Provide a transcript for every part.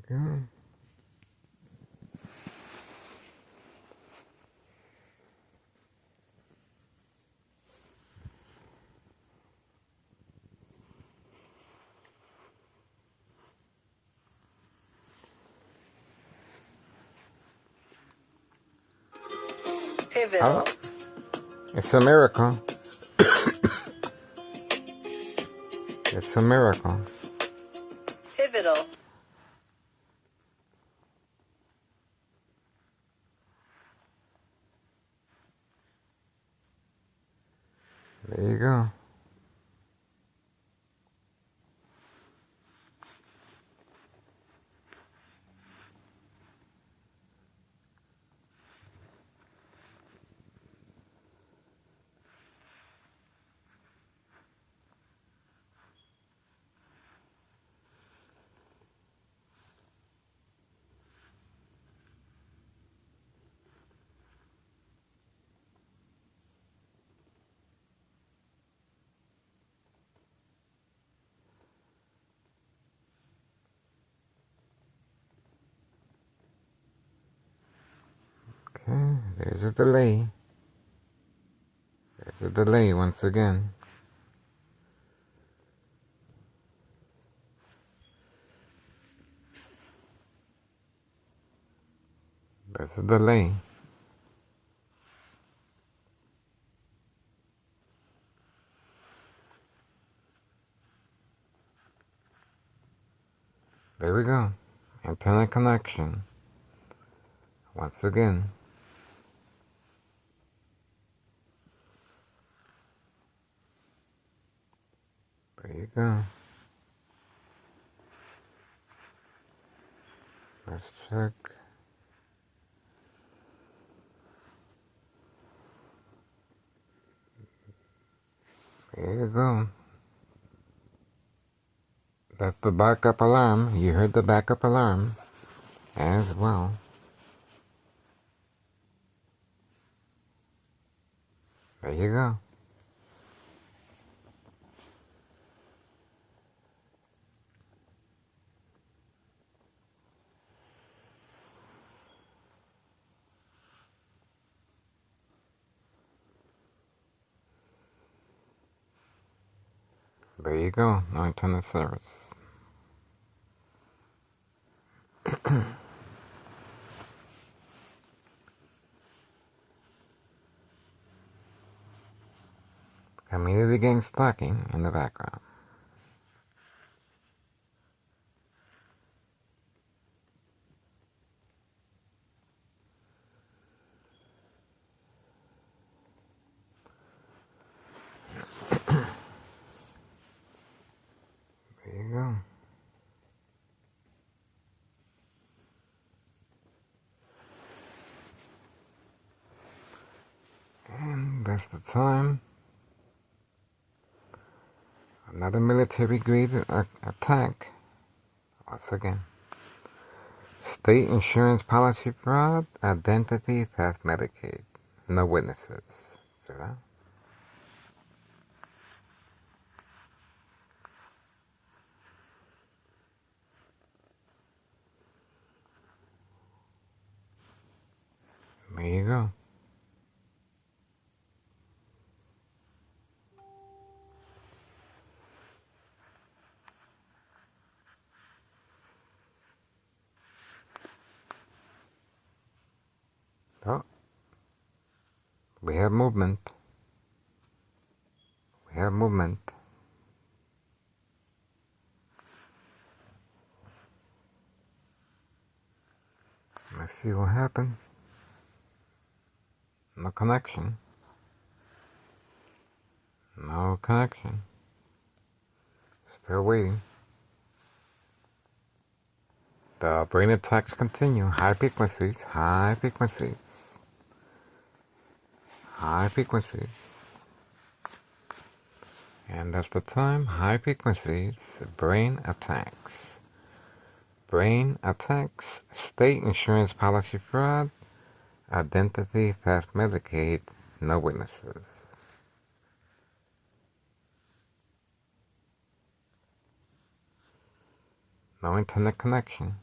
go. Pivotal. It's a miracle. It's a miracle. Pivotal. There you go. Okay, there's a delay. There's a delay once again. There's a delay. There we go. Internet connection. Once again. There you go. Let's check. There you go. That's the backup alarm. You heard the backup alarm as well. There you go. There you go. No internet service. Community gang stalking in the background. There you go. And that's the time. Another military-grade attack. Once again. State insurance policy fraud, identity theft, Medicaid. No witnesses. See that? There you go. Oh, we have movement. We have movement. Let's see what happened. No connection. No connection. Still waiting. The brain attacks continue. High frequencies. High frequencies. High frequencies. And that's the time. High frequencies. Brain attacks. Brain attacks. State insurance policy fraud. Identity theft, Medicaid. No witnesses. No internet connection.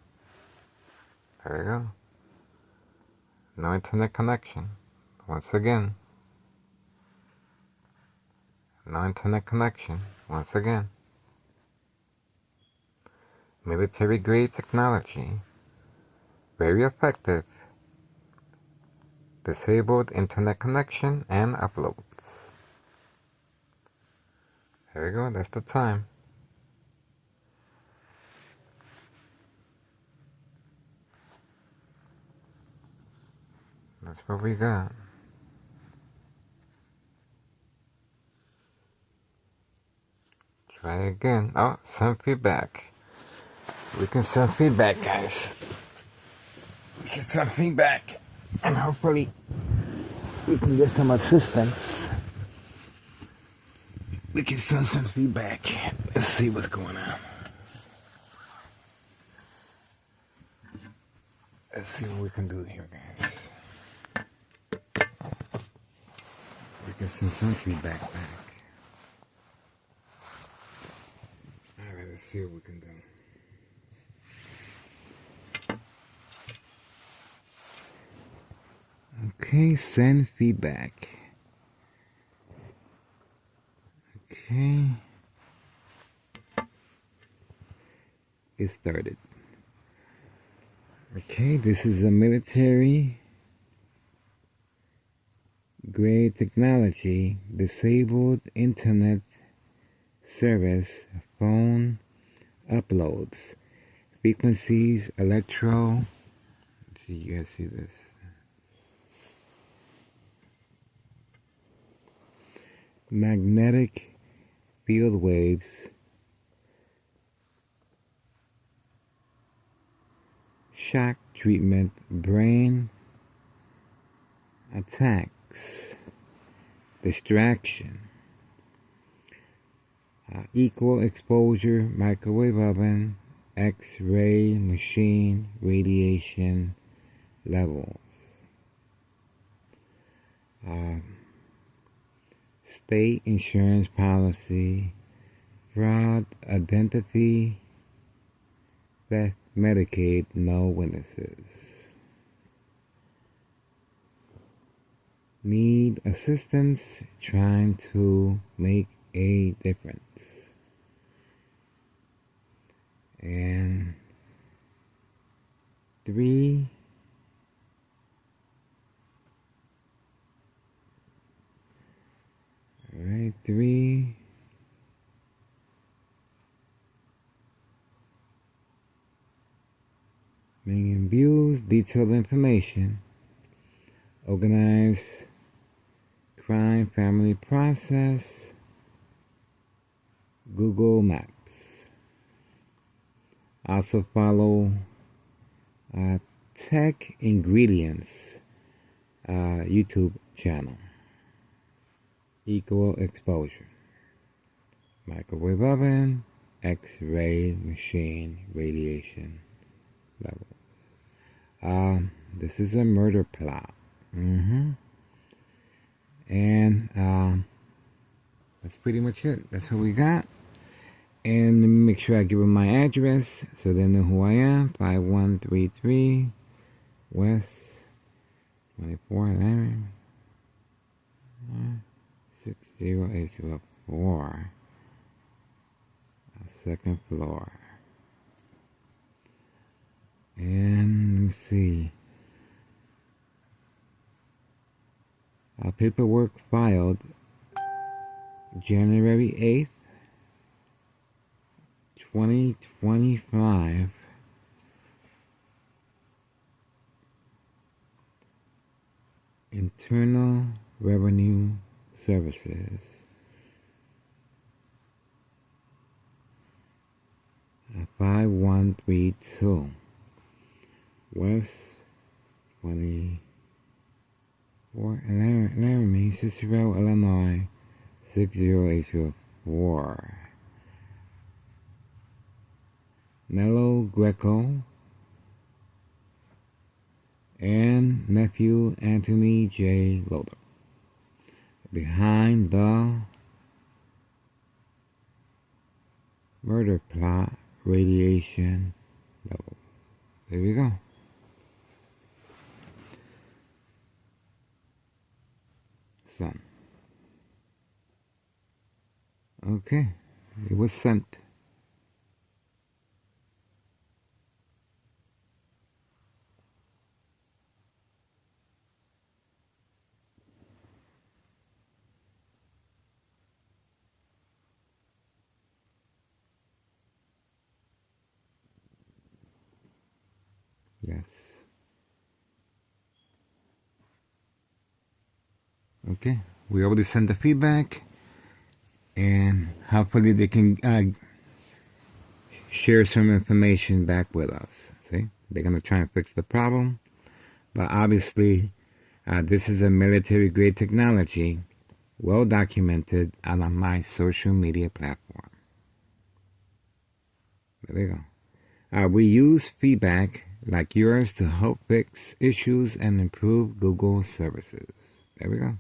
There we go. No internet connection. Once again. No internet connection. Once again. Military grade technology. Very effective. Disabled internet connection and uploads. There we go. That's the time. That's what we got. Try again. Oh, send feedback. We can send feedback, guys. We can send feedback. And hopefully we can get some assistance. We can send some feedback. Let's see what's going on. Let's see what we can do here, guys. We can send some feedback back. Alright, let's see what we can do. Okay, send feedback. Okay. It started. Okay, this is a military grade technology, disabled internet service, phone uploads, frequencies, electro. Let's see, you guys see this? Magnetic field waves, shock treatment, brain attacks, distraction, equal exposure, microwave oven, X-ray machine, radiation levels, state insurance policy, fraud, identity, theft, Medicaid, no witnesses. Need assistance trying to make a difference. And 3. Alright, 3. Million views, detailed information, organized crime family process, Google Maps. Also follow Tech Ingredients YouTube channel. Equal exposure, microwave oven, X-ray machine, radiation levels. This is a murder plot. And that's pretty much it. That's what we got. And let me make sure I give them my address so they know who I am. 5133 West 24 60804. Second floor. And let me see. Paperwork filed January 8th, 2025. Internal Revenue Services. 5132 West 24 Laramie, Cicero, Illinois 60804. Nello Greco and nephew Anthony J. Loader. Behind the murder plot, radiation levels. There we go. sent. Okay, it was sent. Yes. Okay, we already sent the feedback, and hopefully they can share some information back with us. See, they're gonna try and fix the problem, but obviously, this is a military-grade technology, well documented on my social media platform. There we go. We use feedback like yours to help fix issues and improve Google services. There we go.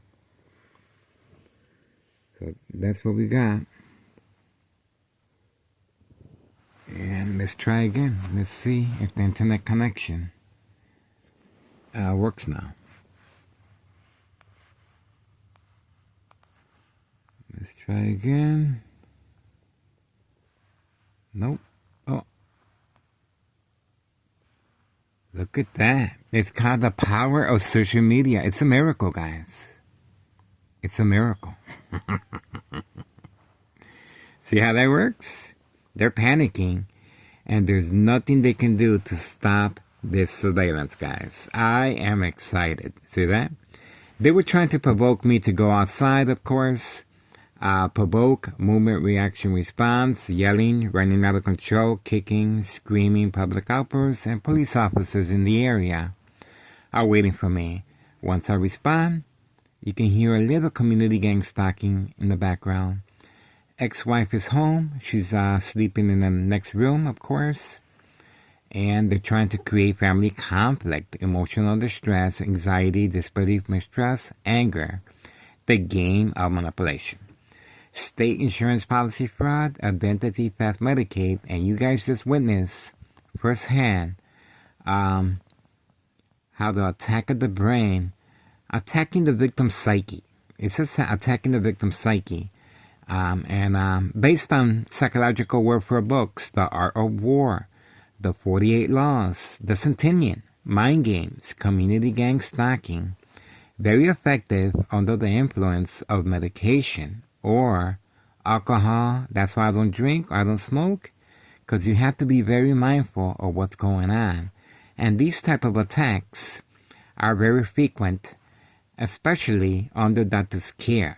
So that's what we got. And let's try again. Let's see if the internet connection works now. Let's try again. Nope. Oh. Look at that. It's called the power of social media. It's a miracle, guys. It's a miracle. See how that works? They're panicking, and there's nothing they can do to stop this surveillance, guys. I am excited. See that? They were trying to provoke me to go outside, of course. Provoke, movement, reaction, response, yelling, running out of control, kicking, screaming, public outbursts, and police officers in the area are waiting for me. Once I respond, you can hear a little community gang stalking in the background. Ex-wife is home. She's sleeping in the next room, of course. And they're trying to create family conflict, emotional distress, anxiety, disbelief, mistrust, anger. The game of manipulation. State insurance policy fraud, identity theft, Medicaid, and you guys just witnessed firsthand how the attack of the brain, attacking the victim's psyche. It's attacking the victim's psyche. Based on psychological warfare books, The Art of War, The 48 Laws, The Centennial, Mind Games, Community Gang Stalking, very effective under the influence of medication or alcohol. That's why I don't drink or I don't smoke, because you have to be very mindful of what's going on. And these type of attacks are very frequent, especially under doctor's care.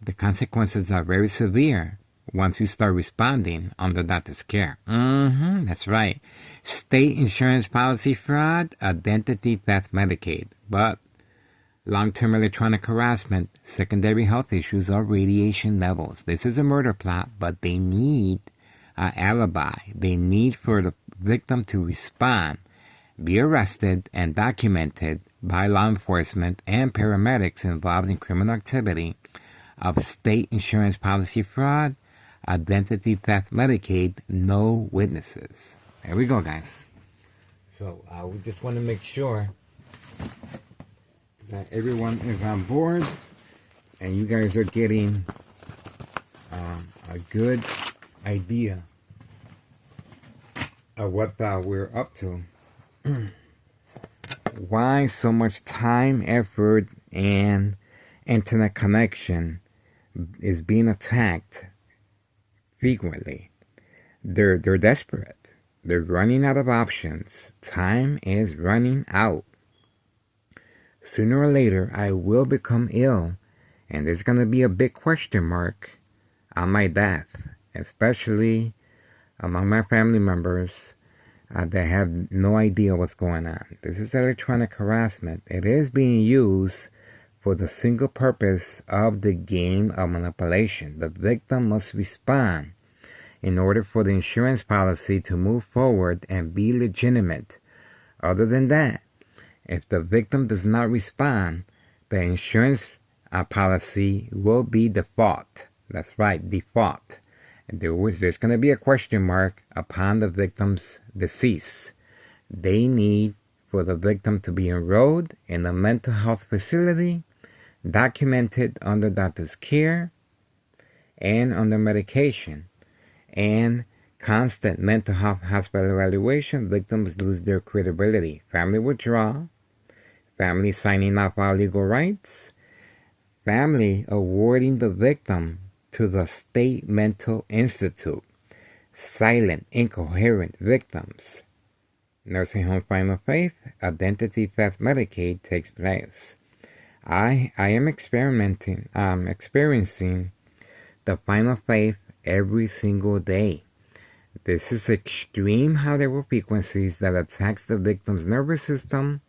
The consequences are very severe once you start responding under doctor's care. That's right. State insurance policy fraud, identity theft, Medicaid. But long-term electronic harassment, secondary health issues, or radiation levels. This is a murder plot, but they need an alibi. They need for the victim to respond, be arrested, and documented by law enforcement and paramedics involved in criminal activity of state insurance policy fraud, identity theft, Medicaid, no witnesses. There we go, guys. So we just want to make sure that everyone is on board and you guys are getting a good idea of what we're up to. Why so much time, effort, and internet connection is being attacked frequently. They're desperate. They're running out of options. Time is running out. Sooner or later, I will become ill, and there's going to be a big question mark on my death, especially among my family members that have no idea what's going on. This is electronic harassment. It is being used for the single purpose of the game of manipulation. The victim must respond in order for the insurance policy to move forward and be legitimate. Other than that, if the victim does not respond, the insurance policy will be default. That's right, default. There's going to be a question mark upon the victim's decease. They need for the victim to be enrolled in a mental health facility. documented under doctor's care and under medication, and constant mental health hospital evaluation. Victims lose their credibility. Family withdrawal, family signing off all legal rights, family awarding the victim to the State Mental Institute, silent, incoherent victims. Nursing home final faith, identity theft Medicaid takes place. I am experiencing the final faith every single day. This is extreme high-level frequencies that attacks the victim's nervous system,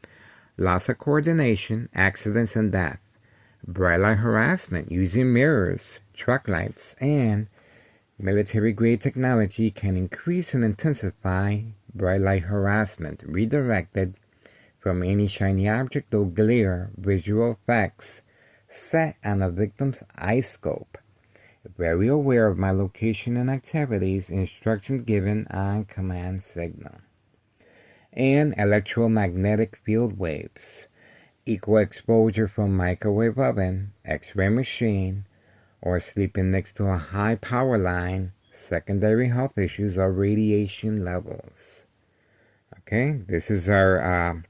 loss of coordination, accidents, and death. Bright light harassment using mirrors, truck lights, and military-grade technology can increase and intensify bright light harassment, redirected from any shiny object or glare visual effects set on a victim's eye scope. Very aware of my location and activities, instructions given on command signal. And electromagnetic field waves, equal exposure from microwave oven, x-ray machine, or sleeping next to a high power line, secondary health issues or radiation levels. Okay, this is our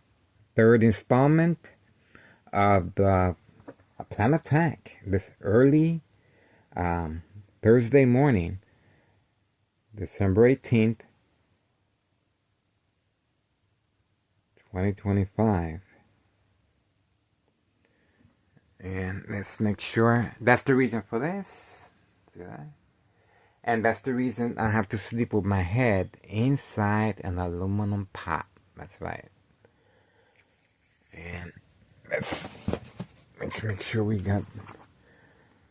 third installment of the Plan Attack this early Thursday morning, December 18th, 2025. And let's make sure, that's the reason for this. See that? And that's the reason I have to sleep with my head inside an aluminum pot. That's right. And let's make sure we got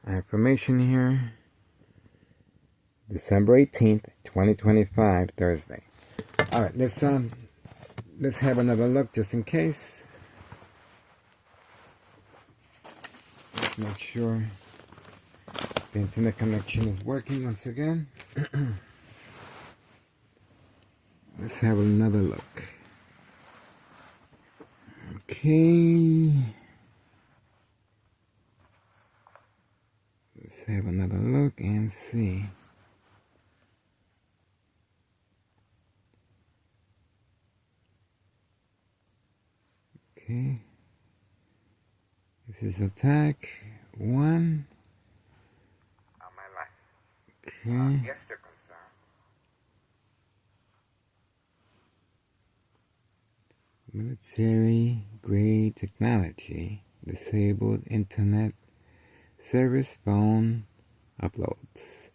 our information here. December 18th, 2025, Thursday. All right, let's have another look just in case. Let's make sure the internet connection is working once again. Let's have another look. Okay. Let's have another look and see. Okay. This is attack 1. On my life. Okay. Yes, they're concerned. Military grade technology, disabled internet service phone uploads.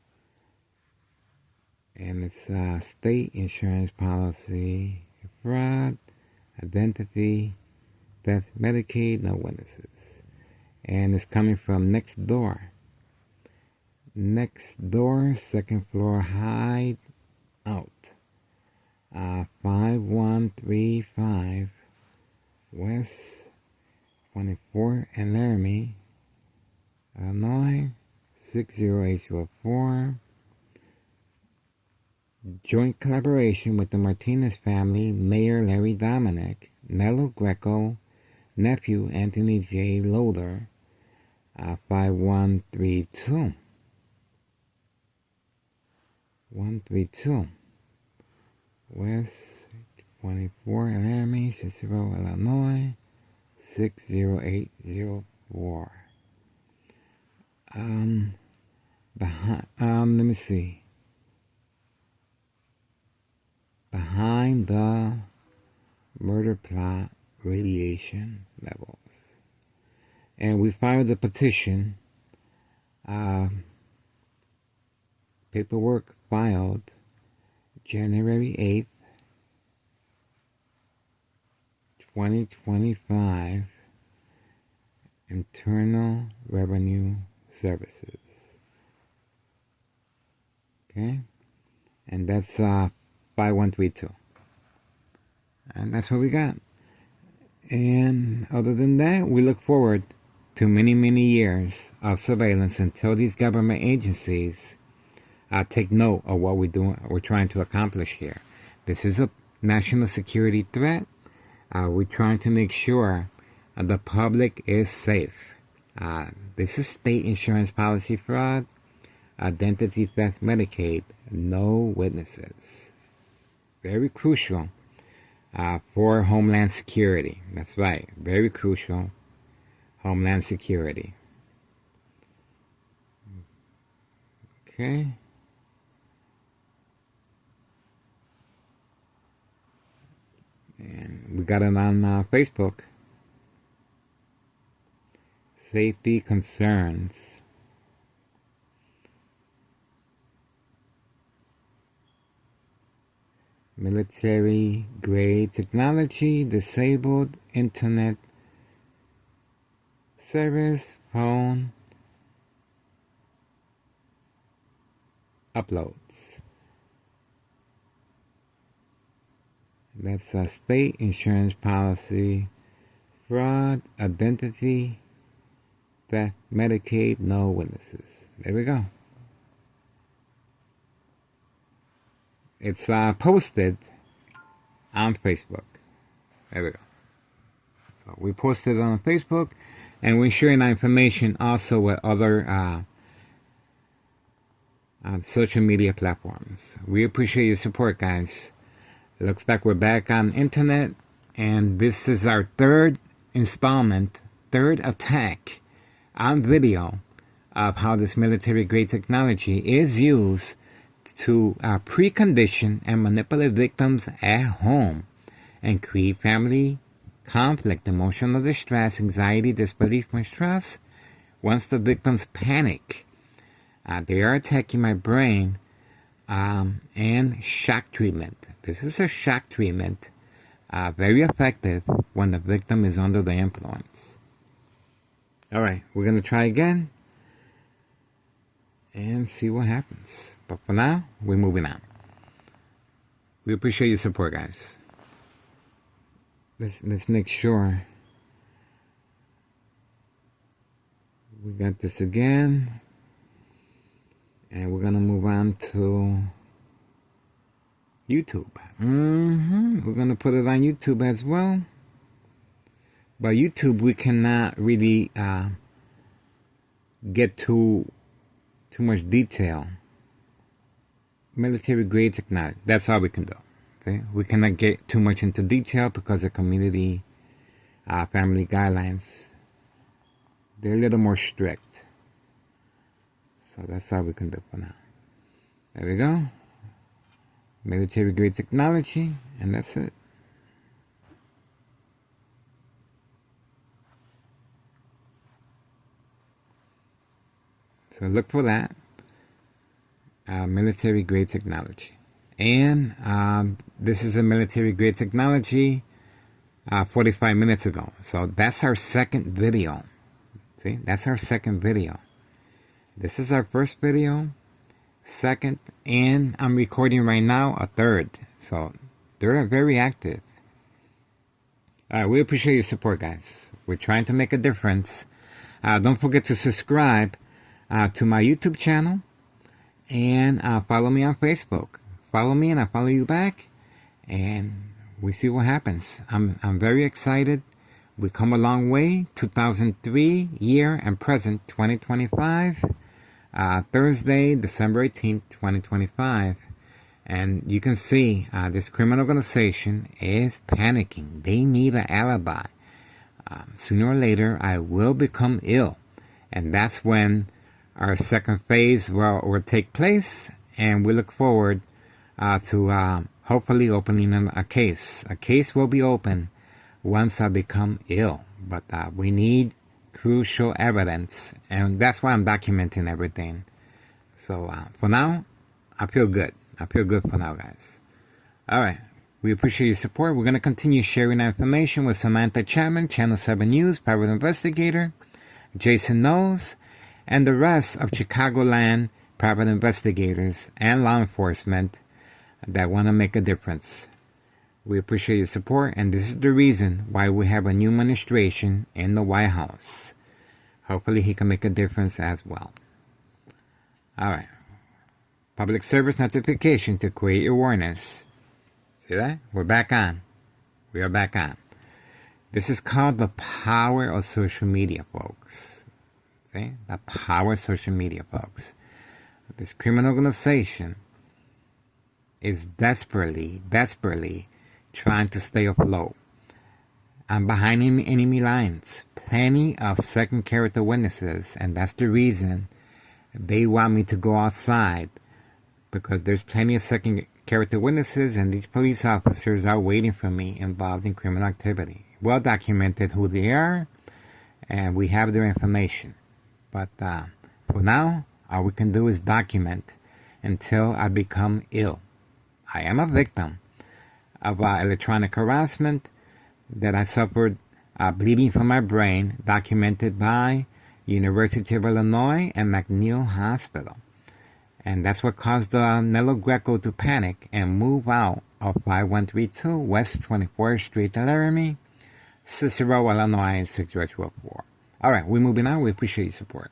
And it's state insurance policy, fraud, identity, theft, Medicaid, no witnesses. And it's coming from Next Door. Next Door, second floor, hide out. 5135 West 24 and Laramie, Illinois 60804. Joint collaboration with the Martinez family, Mayor Larry Dominic, Nello Greco, nephew Anthony J. Loader, 5132. 132 West 24 Laramie, Cicero, Illinois 60804. Let me see. Behind the murder plot, radiation levels. And we filed the petition. Paperwork filed January 8th, 2025, Internal Revenue Services. Okay? And that's 5132. And that's what we got. And other than that, we look forward to many, many years of surveillance until these government agencies take note of what we're trying to accomplish here. This is a national security threat. We're trying to make sure the public is safe. This is state insurance policy fraud, identity theft, Medicaid, no witnesses. Very crucial for Homeland Security. That's right, very crucial. Homeland Security. Okay. And we got it on Facebook. Safety concerns. Military grade technology, disabled internet service, phone uploads. That's a state insurance policy, fraud, identity theft, Medicaid, no witnesses. There we go. It's posted on Facebook. There we go. So we posted it on Facebook, and we're sharing that information also with other social media platforms. We appreciate your support, guys. It looks like we're back on internet, and this is our third installment, third attack on video of how this military-grade technology is used to precondition and manipulate victims at home and create family conflict, emotional distress, anxiety, disbelief, mistrust. Once the victims panic, they are attacking my brain, and shock treatment. This is a shock treatment, very effective when the victim is under the influence. All right, we're going to try again and see what happens. But for now, we're moving on. We appreciate your support, guys. Let's make sure we got this again. And we're going to move on to YouTube. We're going to put it on YouTube as well. But YouTube, we cannot really get too much detail. Military grade technology, that's all we can do. Okay? We cannot get too much into detail because of community family guidelines. They're a little more strict. So that's all we can do for now. There we go. Military grade technology, and that's it. So look for that. Military grade technology. And this is a military grade technology 45 minutes ago. So that's our second video. See, that's our second video. This is our first video, second, and I'm recording right now a third. So they're very active. We appreciate your support, guys. We're trying to make a difference. Don't forget to subscribe to my YouTube channel and follow me on Facebook. Follow me and I follow you back, and we see what happens. I'm very excited. We come a long way. 2003 year and present 2025. Thursday, December 18th, 2025. And you can see this criminal organization is panicking. They need an alibi. Sooner or later, I will become ill. And that's when our second phase will take place. And we look forward to hopefully opening a case. A case will be open once I become ill. But we need crucial evidence, and that's why I'm documenting everything. So for now, I feel good. I feel good for now, guys. All right, we appreciate your support. We're going to continue sharing our information with Samantha Chapman, Channel 7 News, private investigator, Jason Knowles, and the rest of Chicagoland private investigators and law enforcement that want to make a difference. We appreciate your support, and this is the reason why we have a new administration in the White House. Hopefully he can make a difference as well. All right. Public service notification to create awareness. See that? We're back on. We are back on. This is called the power of social media, folks. See? The power of social media, folks. This criminal organization is desperately trying to stay afloat. I'm behind enemy lines. Plenty of second character witnesses, and that's the reason they want me to go outside, because there's plenty of second character witnesses, and these police officers are waiting for me involved in criminal activity. Well documented who they are, and we have their information. But for now, all we can do is document until I become ill. I am a victim of electronic harassment that I suffered bleeding from my brain, documented by University of Illinois and McNeil Hospital. And that's what caused Nello Greco to panic and move out of 5132 West 24th Street, Laramie, Cicero, Illinois, 60204. All right, we're moving on. We appreciate your support.